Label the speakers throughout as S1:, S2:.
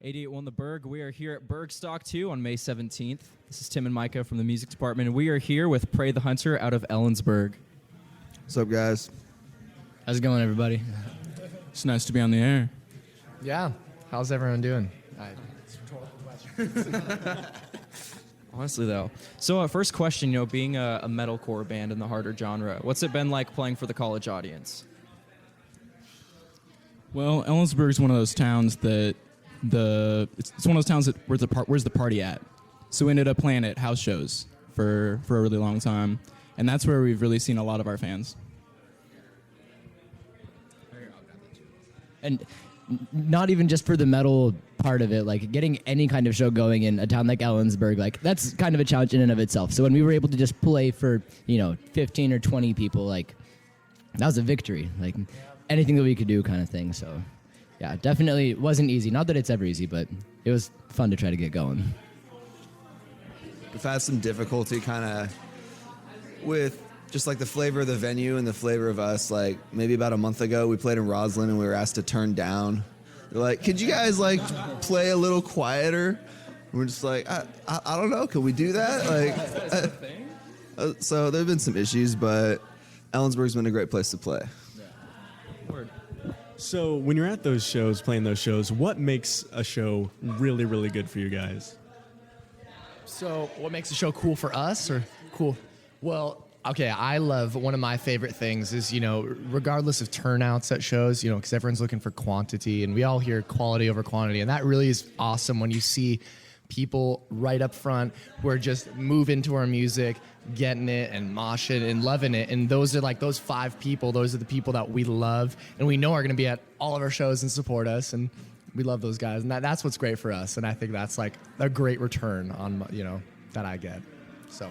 S1: 88.1 The Berg. We are here at Burgstock 2 on May 17th. This is Tim and Micah from the music department, and we are here with Pray the Hunter out of Ellensburg.
S2: What's up, guys?
S3: How's it going, everybody?
S4: It's nice to be on the air.
S5: Yeah. How's everyone doing?
S1: Honestly, though. So, first question, being a metalcore band in the harder genre, what's it been like playing for the college audience?
S4: Well, Ellensburg's one of those towns that it's one of those towns that where's the party at? So we ended up playing at house shows for a really long time, and that's where we've really seen a lot of our fans.
S3: And not even just for the metal part of it, like getting any kind of show going in a town like Ellensburg, like that's kind of a challenge in and of itself. So when we were able to just play for, 15 or 20 people, like that was a victory, like anything that we could do kind of thing. So yeah, definitely wasn't easy. Not that it's ever easy, but it was fun to try to get going.
S2: We've had some difficulty kind of with just like the flavor of the venue and the flavor of us. Like maybe about a month ago, we played in Roslyn and we were asked to turn down. They're like, could you guys like play a little quieter? And we're just like, I don't know. Can we do that? Like, so there have been some issues, but Ellensburg's been a great place to play.
S6: So when you're at those shows, playing those shows, what makes a show really, really good for you guys?
S5: So what makes a show cool for us or cool? Well, okay, I love one of my favorite things is, regardless of turnouts at shows, because everyone's looking for quantity and we all hear quality over quantity. And that really is awesome when you see people right up front who are just moving to our music, getting it and moshing and loving it. And those are like those 5 people. Those are the people that we love and we know are going to be at all of our shows and support us. And we love those guys. And that's what's great for us. And I think that's like a great return on, that I get. So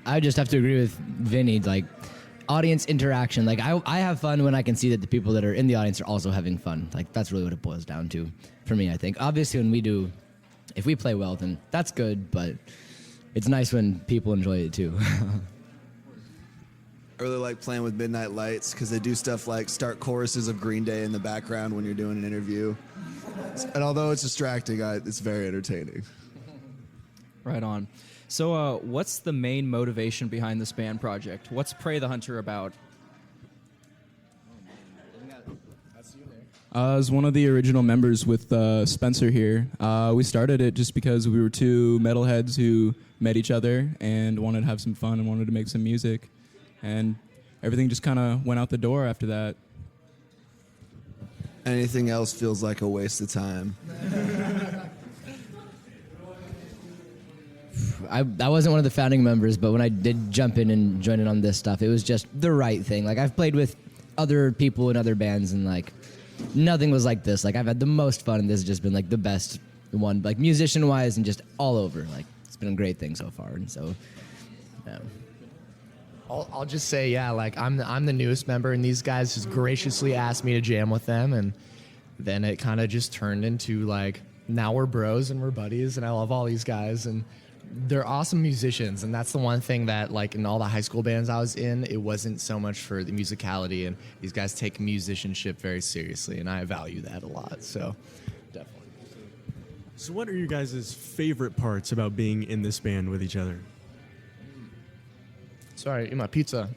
S3: I just have to agree with Vinny, like audience interaction. Like I have fun when I can see that the people that are in the audience are also having fun. Like that's really what it boils down to for me, I think. Obviously if we play well, then that's good, but it's nice when people enjoy it too.
S2: I really like playing with Midnight Lights because they do stuff like start choruses of Green Day in the background when you're doing an interview. And although it's distracting, it's very entertaining.
S1: Right on. So, what's the main motivation behind this band project? What's Pray the Hunter about?
S4: As one of the original members with Spencer here, we started it just because we were 2 metalheads who met each other and wanted to have some fun and wanted to make some music. And everything just kind of went out the door after that.
S2: Anything else feels like a waste of time.
S3: I wasn't one of the founding members, but when I did jump in and join in on this stuff, it was just the right thing. Like I've played with other people in other bands and like nothing was like this. Like I've had the most fun and this has just been like the best one, like musician wise and just all over. Like it's been a great thing so far. And so, yeah.
S5: I'll just say, yeah, like I'm the newest member and these guys just graciously asked me to jam with them. And then it kind of just turned into like, now we're bros and we're buddies and I love all these guys and they're awesome musicians. And that's the one thing that like in all the high school bands I was in, it wasn't so much for the musicality and these guys take musicianship very seriously and I value that a lot. So definitely.
S6: So what are you guys' favorite parts about being in this band with each other?
S5: Sorry, eat my pizza.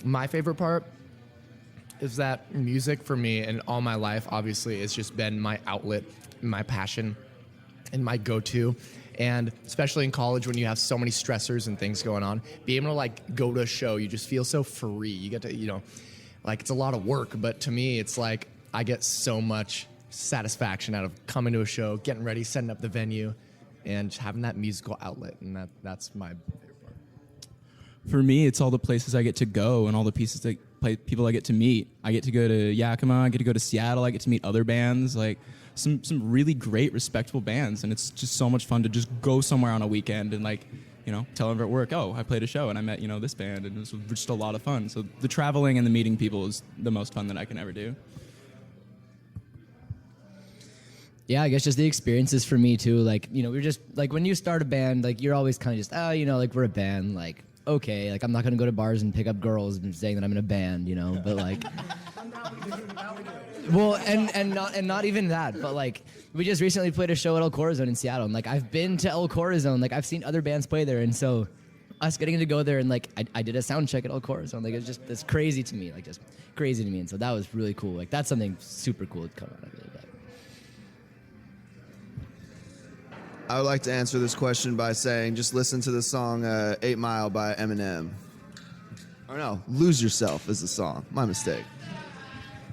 S5: My favorite part is that music for me and all my life, obviously, it's just been my outlet, my passion, and my go-to. And especially in college when you have so many stressors and things going on, being able to like go to a show, you just feel so free. You get to, like it's a lot of work, but to me, it's like I get so much satisfaction out of coming to a show, getting ready, setting up the venue, and having that musical outlet. And that's my favorite part.
S4: For me, it's all the places I get to go and all the people I get to meet. I get to go to Yakima, I get to go to Seattle, I get to meet other bands, like some really great, respectable bands, and it's just so much fun to just go somewhere on a weekend and like, tell them at work, oh, I played a show and I met, this band, and it was just a lot of fun. So the traveling and the meeting people is the most fun that I can ever do.
S3: Yeah, I guess just the experiences for me too. Like, we're just like when you start a band, like you're always kind of just, like we're a band, like, okay, like I'm not gonna go to bars and pick up girls and saying that I'm in a band, but like Well, and not even that, but like we just recently played a show at El Corazon in Seattle, and like I've been to El Corazon, like I've seen other bands play there, and so us getting to go there and like I did a sound check at El Corazon, like it's crazy to me, like just crazy to me, and so that was really cool. Like that's something super cool to come out of it. But.
S2: I would like to answer this question by saying just listen to the song 8 Mile by Eminem. Or no, Lose Yourself is the song. My mistake.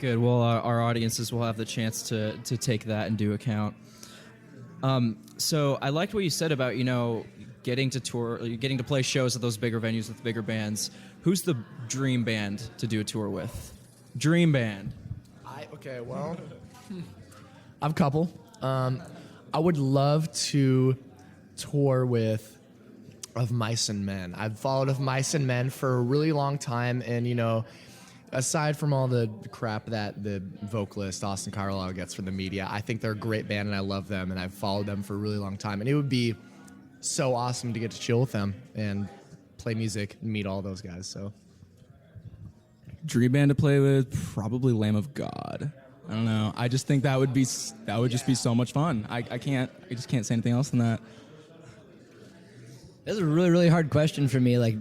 S1: Good. Well, our audiences will have the chance to take that into account. So I liked what you said about, getting to tour, getting to play shows at those bigger venues with bigger bands. Who's the dream band to do a tour with? Dream band.
S5: Okay, well, I have a couple. I would love to tour with Of Mice and Men. I've followed Of Mice and Men for a really long time, and aside from all the crap that the vocalist Austin Carlisle gets from the media, I think they're a great band and I love them, and I've followed them for a really long time. And it would be so awesome to get to chill with them and play music and meet all those guys. So,
S4: Dream band to play with, probably Lamb of God. I don't know. I just think that would just be so much fun. I just can't say anything else than that.
S3: That's a really, really hard question for me. Like,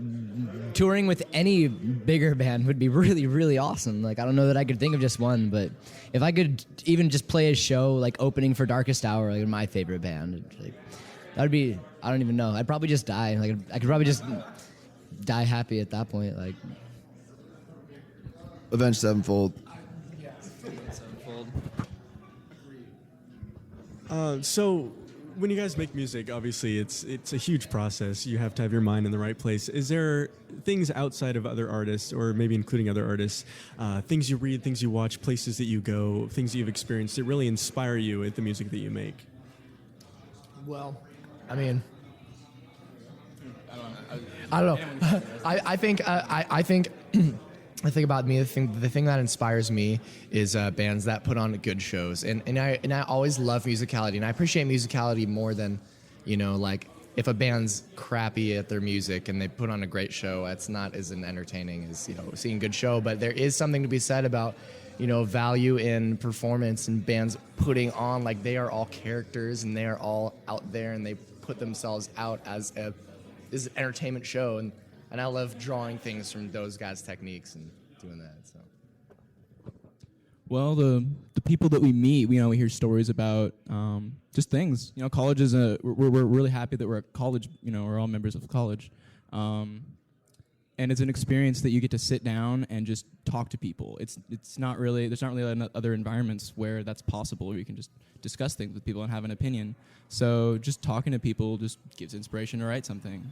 S3: touring with any bigger band would be really, really awesome. Like, I don't know that I could think of just one, but if I could even just play a show, like, opening for Darkest Hour, like, my favorite band, like, that would be, I don't even know. I'd probably just die. Like, I could probably just die happy at that point. Like,
S2: Avenged Sevenfold.
S6: So when you guys make music, obviously it's a huge process. You have to have your mind in the right place. Is there things outside of other artists, or maybe including other artists, things you read, things you watch, places that you go, things that you've experienced that really inspire you at the music that you make?
S5: well, I mean, I don't know. I think I think about me. The thing that inspires me is bands that put on good shows, and I always love musicality, and I appreciate musicality more than, like if a band's crappy at their music and they put on a great show, it's not as entertaining as seeing a good show. But there is something to be said about value in performance and bands putting on, like, they are all characters and they are all out there and they put themselves out as an entertainment show, and I love drawing things from those guys' techniques and doing that. So,
S4: Well, the people that we meet, we hear stories about just things. College is we're really happy that we're at college. We're all members of college, and it's an experience that you get to sit down and just talk to people. There's not really other environments where that's possible, where you can just discuss things with people and have an opinion. So just talking to people just gives inspiration to write something.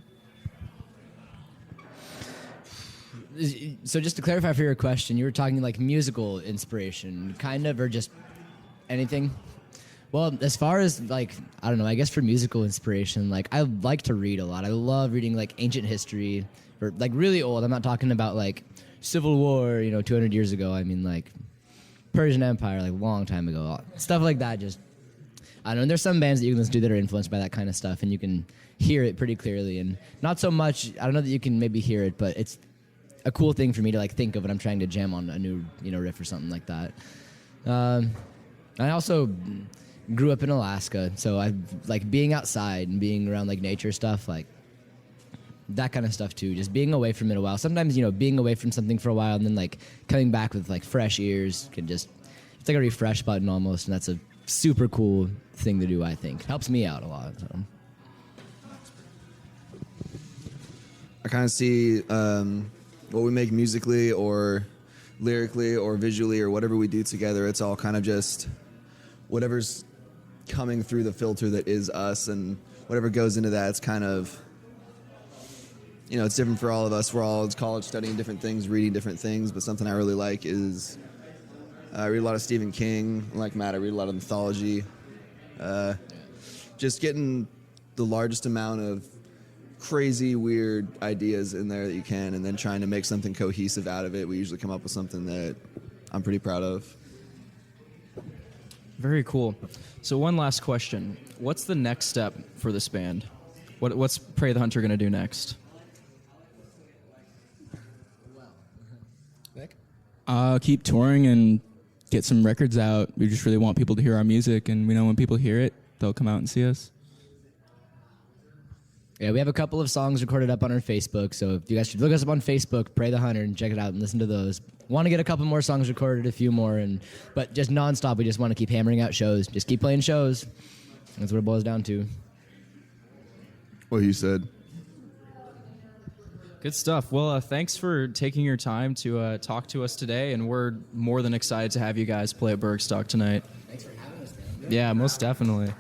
S3: so just to clarify for your question, you were talking like musical inspiration, kind of, or just anything? Well, as far as like, I don't know, I guess for musical inspiration, like I like to read a lot. I love reading like ancient history, or like really old. I'm not talking about like Civil War, 200 years ago. I mean like Persian Empire, like a long time ago. Stuff like that. Just, I don't know. There's some bands that you can listen to that are influenced by that kind of stuff, and you can hear it pretty clearly. And not so much, I don't know that you can maybe hear it, but it's a cool thing for me to like think of when I'm trying to jam on a new, riff or something like that. I also grew up in Alaska, so I like being outside and being around like nature stuff, like that kind of stuff too. Just being away from it a while. Sometimes, being away from something for a while and then like coming back with like fresh ears can just, it's like a refresh button almost, and that's a super cool thing to do, I think. Helps me out a lot. So.
S2: I kind of see what we make musically or lyrically or visually or whatever we do together. It's all kind of just whatever's coming through the filter that is us, and whatever goes into that, it's kind of, it's different for all of us. We're all in college studying different things, reading different things, but something I really like is I read a lot of Stephen King. Like Matt, I read a lot of mythology. Just getting the largest amount of crazy, weird ideas in there that you can, and then trying to make something cohesive out of it. We usually come up with something that I'm pretty proud of.
S1: Very cool. So one last question. What's the next step for this band? What's Prey the Hunter going to do next?
S5: Nick?
S4: Keep touring and get some records out. We just really want people to hear our music, and we know when people hear it, they'll come out and see us.
S3: Yeah, we have a couple of songs recorded up on our Facebook, so if you guys should look us up on Facebook, Pray the Hunter, and check it out and listen to those. Want to get a couple more songs recorded, a few more, but just nonstop. We just want to keep hammering out shows. Just keep playing shows. That's what it boils down to.
S2: What you said.
S1: Good stuff. Well, thanks for taking your time to talk to us today, and we're more than excited to have you guys play at Burgstock tonight.
S3: Thanks for having us, man.
S1: Yeah, most definitely.